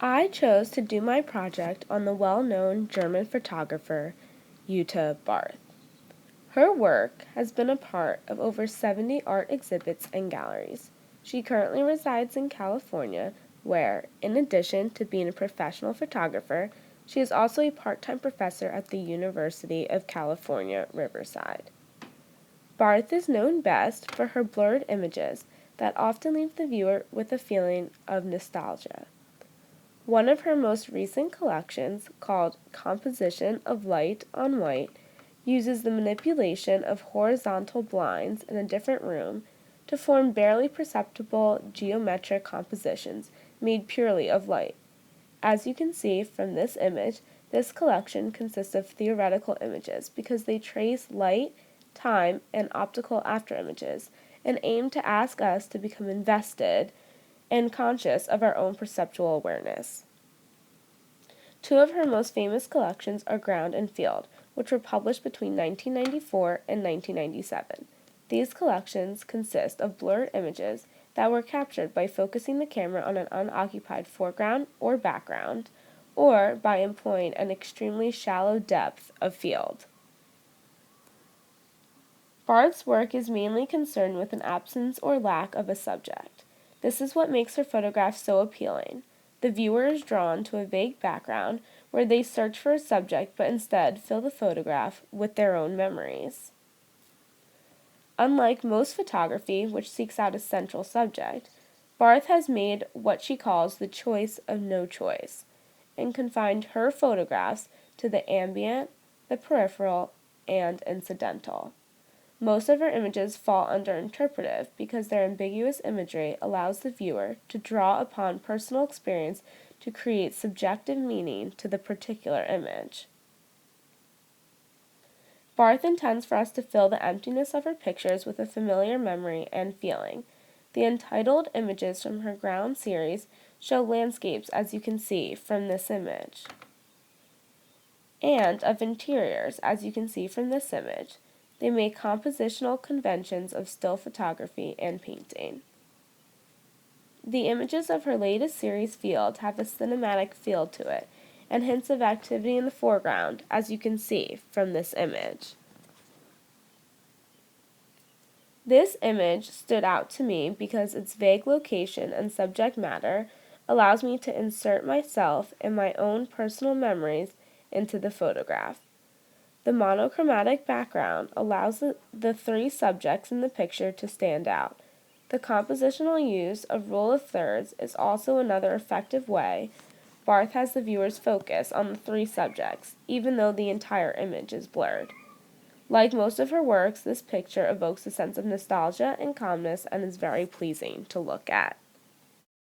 I chose to do my project on the well-known German photographer Jutta Barth. Her work has been a part of over 70 art exhibits and galleries. She currently resides in California, where, in addition to being a professional photographer, she is also a part-time professor at the University of California, Riverside. Barth is known best for her blurred images that often leave the viewer with a feeling of nostalgia. One of her most recent collections, called Composition of Light on White, uses the manipulation of horizontal blinds in a different room to form barely perceptible geometric compositions made purely of light. As you can see from this image, this collection consists of theoretical images because they trace light, time, and optical afterimages and aim to ask us to become invested and conscious of our own perceptual awareness. Two of her most famous collections are Ground and Field, which were published between 1994 and 1997. These collections consist of blurred images that were captured by focusing the camera on an unoccupied foreground or background, or by employing an extremely shallow depth of field. Barth's work is mainly concerned with an absence or lack of a subject. This is what makes her photographs so appealing. The viewer is drawn to a vague background where they search for a subject but instead fill the photograph with their own memories. Unlike most photography, which seeks out a central subject, Barth has made what she calls the choice of no choice, and confined her photographs to the ambient, the peripheral, and incidental. Most of her images fall under interpretive because their ambiguous imagery allows the viewer to draw upon personal experience to create subjective meaning to the particular image. Barth intends for us to fill the emptiness of her pictures with a familiar memory and feeling. The entitled images from her Ground series show landscapes, as you can see from this image, and of interiors, as you can see from this image. They make compositional conventions of still photography and painting. The images of her latest series, Field, have a cinematic feel to it, and hints of activity in the foreground, as you can see from this image. This image stood out to me because its vague location and subject matter allows me to insert myself and my own personal memories into the photograph. The monochromatic background allows the three subjects in the picture to stand out. The compositional use of rule of thirds is also another effective way Barth has the viewer's focus on the three subjects, even though the entire image is blurred. Like most of her works, this picture evokes a sense of nostalgia and calmness and is very pleasing to look at.